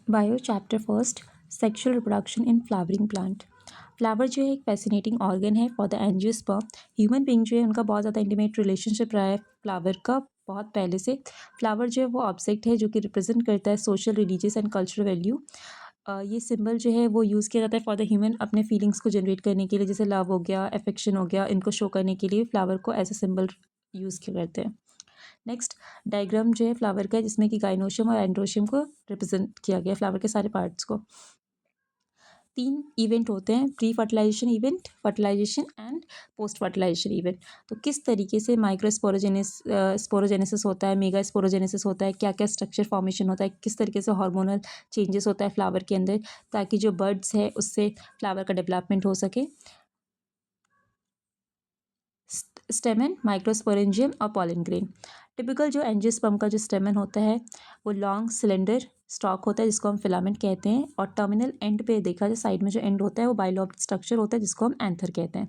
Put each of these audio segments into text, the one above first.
Bio chapter first sexual reproduction in flowering plant. Flower जो है एक फैसिनेटिंग ऑर्गन है for the angiosperm. Human being जो है उनका बहुत ज़्यादा इंटीमेट रिलेशनशिप रहा है फ्लावर का बहुत पहले से। फ्लावर जो है वो ऑब्जेक्ट है जो कि रिप्रेजेंट करता है social, religious and cultural value. ये सिंबल जो है वो यूज़ किया जाता है फॉर द ह्यूमन अपने फीलिंग्स को जनरेट करने के लिए, जैसे लव हो गया, अफेक्शन हो गया, इनको शो करने के लिए फ्लावर को एज अ सिंबल यूज़ किया करते हैं। नेक्स्ट डायग्राम जो है फ्लावर का है जिसमें कि गाइनोशियम और एंड्रोशियम को रिप्रेजेंट किया गया है, फ्लावर के सारे पार्ट्स को। 3 इवेंट होते हैं, pre fertilisation event, fertilisation and post fertilisation event. तो किस तरीके से स्पोरोजेनेसिस होता है, मेगा स्पोरोजेनेसिस होता है, क्या क्या स्ट्रक्चर फॉर्मेशन होता है, किस तरीके से हार्मोनल चेंजेस होता है फ्लावर के अंदर, ताकि जो बर्ड्स है उससे फ्लावर का डेवलपमेंट हो सके। स्टेमन, माइक्रोस्पोरेंजियम और पॉलन ग्रेन। टिपिकल जो एंजियोस्पर्म का जो स्टेमन होता है वो लॉन्ग सिलेंडर स्टॉक होता है जिसको हम फिलामेंट कहते हैं, और टर्मिनल एंड पे देखा जाए साइड में जो एंड होता है वो बाइलोब्ड स्ट्रक्चर होता है जिसको हम एंथर कहते हैं।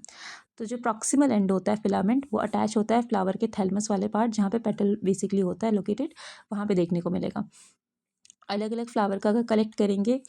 तो जो प्रॉक्सिमल एंड होता है फिलामेंट वो अटैच होता है फ्लावर के थैलमस वाले पार्ट जहाँ पे पेटल बेसिकली होता है लोकेटेड, वहाँ पे देखने को मिलेगा। अलग अलग फ्लावर का अगर कलेक्ट करेंगे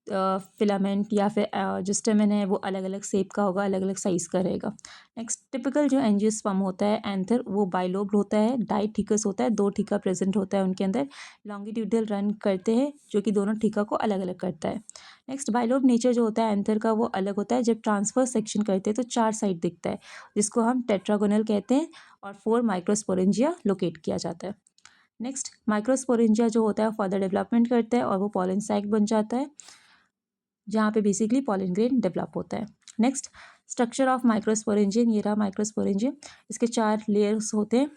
फिलामेंट या फिर जो स्टेमन है वो अलग अलग शेप का होगा, अलग अलग साइज़ का रहेगा। नेक्स्ट टिपिकल जो एंजियोस्पर्म होता है एंथर वो बाइलोब्ड होता है, डाइथिकस होता है, 2 ठीका प्रेजेंट होता है उनके अंदर, लॉन्गिट्यूडल रन करते हैं जो कि दोनों ठीका को अलग अलग करता है। नेक्स्ट बाइलोब नेचर जो होता है एंथर का वो अलग होता है, जब ट्रांसफर सेक्शन करते हैं तो 4 साइड दिखता है जिसको हम टेट्रागोनल कहते हैं, और 4 माइक्रोस्पोरेंजिया लोकेट किया जाता है। नेक्स्ट माइक्रोस्पोरेंजिया जो होता है फर्दर डेवलपमेंट करता है और वो पॉलन सैक बन जाता है जहाँ पे बेसिकली पॉलन ग्रेन डेवलप होता है। नेक्स्ट स्ट्रक्चर ऑफ माइक्रोस्पोरेंजियम, ये रहा माइक्रोस्पोरेंजियम। इसके 4 लेयर्स होते हैं,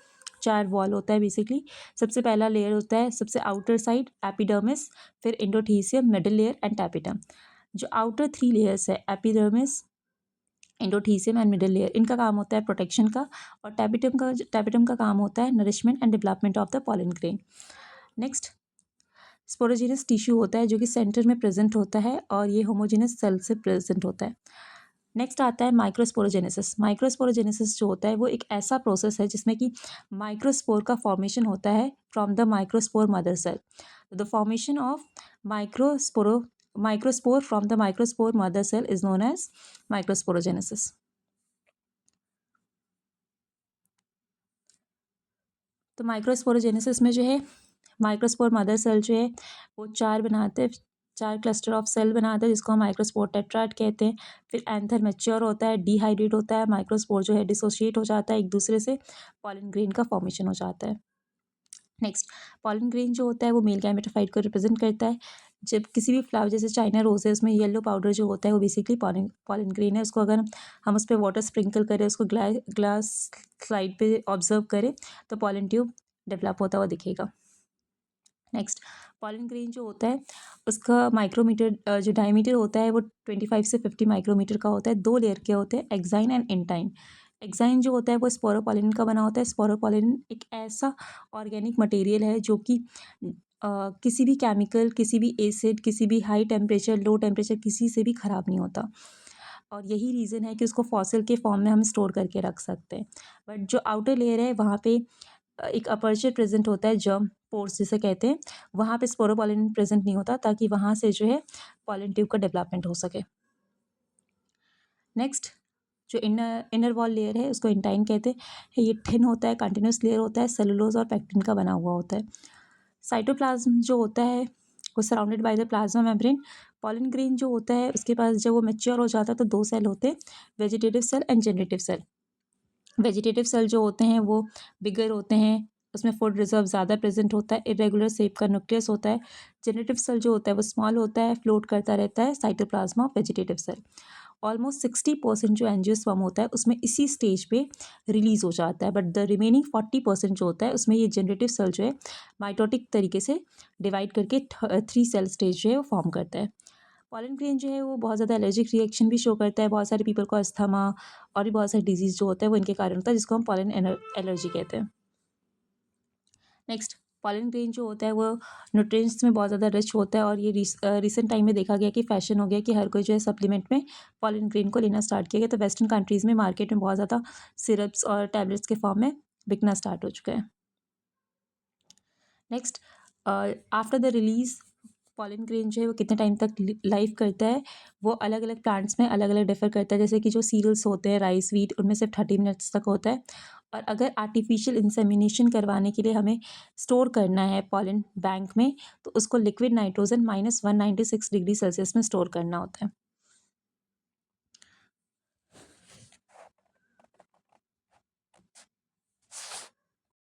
4 वॉल होता है बेसिकली। सबसे पहला लेयर होता है सबसे आउटर साइड एपिडर्मिस, फिर endothecium, middle layer and tapetum. जो आउटर 3 लेयर्स है epidermis, endothecium and middle layer, इनका काम होता है प्रोटेक्शन का, और टैपिटम का काम होता है nourishment and development of the pollen grain. Next sporogenous tissue होता है जो कि सेंटर में प्रेजेंट होता है और ये होमोजेनस सेल से प्रेजेंट होता है। नेक्स्ट आता है माइक्रोस्पोरोजेनेसिस। माइक्रोस्पोरोजेनेसिस जो होता है वो एक ऐसा प्रोसेस है जिसमें कि माइक्रोस्पोर का फॉर्मेशन होता है from the microspore mother cell. The formation of microspore from the microspore mother cell is known as microsporogenesis. तो माइक्रोस्पोरोजेनेसिस में जो है माइक्रोस्पोर मदर सेल जो है वो 4 बनाते हैं, 4 क्लस्टर ऑफ सेल बनाते हैं जिसको हम माइक्रोस्पोर टेट्राड कहते हैं। फिर एंथर मैच्योर होता है, डिहाइड्रेट होता है, माइक्रोस्पोर जो है डिसोशिएट हो जाता है एक दूसरे से, पॉलन ग्रेन का फॉर्मेशन हो जाता है। नेक्स्ट पॉलन ग्रेन जो होता है वो मेल गैमेटोफाइट को रिप्रेजेंट करता है। जब किसी भी फ्लावर जैसे चाइना रोज है उसमें येलो पाउडर जो होता है वो बेसिकली पॉलन ग्रेन है। उसको अगर हम उस पर वाटर स्प्रिंकल करें, उसको ग्लास स्लाइड पे ऑब्जर्व करें तो पॉलन ट्यूब डेवलप होता हुआ दिखेगा। नेक्स्ट पॉलन ग्रेन जो होता है उसका माइक्रोमीटर जो डायमीटर होता है वो 25 से 50 माइक्रोमीटर का होता है। 2 लेयर के होते हैं, एक्साइन एंड इंटाइन। एक्साइन जो होता है वो स्पोरोपोलिन का बना होता है। स्पोरोपोलिन एक ऐसा ऑर्गेनिक मटेरियल है जो कि किसी भी केमिकल, किसी भी एसिड, किसी भी हाई टेम्परेचर, लो टेम्परेचर किसी से भी ख़राब नहीं होता, और यही रीज़न है कि उसको फॉसिल के फॉर्म में हम स्टोर करके रख सकते हैं। बट जो आउटर लेयर है वहाँ पे एक अपर्चर प्रेजेंट होता है, जर्म पोर्स जिसे कहते हैं, वहाँ पे स्पोरोपोलिन प्रेजेंट नहीं होता ताकि वहाँ से जो है पॉलन ट्यूब का डेवलपमेंट हो सके। नेक्स्ट जो इनर वॉल लेयर है उसको इंटाइन कहते हैं। ये थिन होता है, कंटिन्यूस लेयर होता है, सेलुलोज और पैक्टिन का बना हुआ होता है। साइटोप्लाज्म जो होता है वो surrounded by the plasma membrane. Pollen grain जो होता है उसके पास जब वो मैच्योर हो जाता है तो 2 सेल होते हैं, vegetative cell and generative cell. Vegetative cell जो होते हैं वो बिगर होते हैं, उसमें फूड रिजर्व ज़्यादा प्रेजेंट होता है, इरेगुलर शेप का न्यूक्लियस होता है। जनरेटिव सेल जो होता है वो स्मॉल होता है, फ्लोट करता रहता है, cytoplasm of vegetative cell. Almost 60% जो एंजियोस्पर्म होता है उसमें इसी स्टेज पे रिलीज हो जाता है, बट द रिमेनिंग 40% जो होता है उसमें ये जनरेटिव सेल जो है माइटोटिक तरीके से डिवाइड करके 3 सेल स्टेज जो है वो फॉर्म करता है। पॉलन ग्रेन जो है वो बहुत ज़्यादा एलर्जिक रिएक्शन भी शो करता है। बहुत सारे पीपल को अस्थमा और भी बहुत सारे डिजीज़ जो होता है वो इनके कारण होता है जिसको हम पॉलन एलर्जी कहते हैं। नेक्स्ट पॉलन ग्रेन जो होता है वो न्यूट्रिएंट्स में बहुत ज़्यादा रिच होता है, और ये रिसेंट टाइम में देखा गया कि फैशन हो गया कि हर कोई जो है सप्लीमेंट में पॉलन ग्रेन को लेना स्टार्ट किया गया। तो वेस्टर्न कंट्रीज़ में मार्केट में बहुत ज़्यादा सिरप्स और टैबलेट्स के फॉर्म में बिकना स्टार्ट हो चुका है। Next after the release pollen grain जो है वो कितने टाइम तक लाइफ करता है, वो अलग अलग प्लांट्स में अलग अलग डिफर करता है। जैसे कि जो सीरियल्स होते हैं, राइस, व्हीट, उनमें सिर्फ 30 मिनट्स तक होता है। और अगर आर्टिफिशियल इंसेमिनेशन करवाने के लिए हमें स्टोर करना है पॉलन बैंक में, तो उसको लिक्विड नाइट्रोजन -196 डिग्री सेल्सियस में स्टोर करना होता है।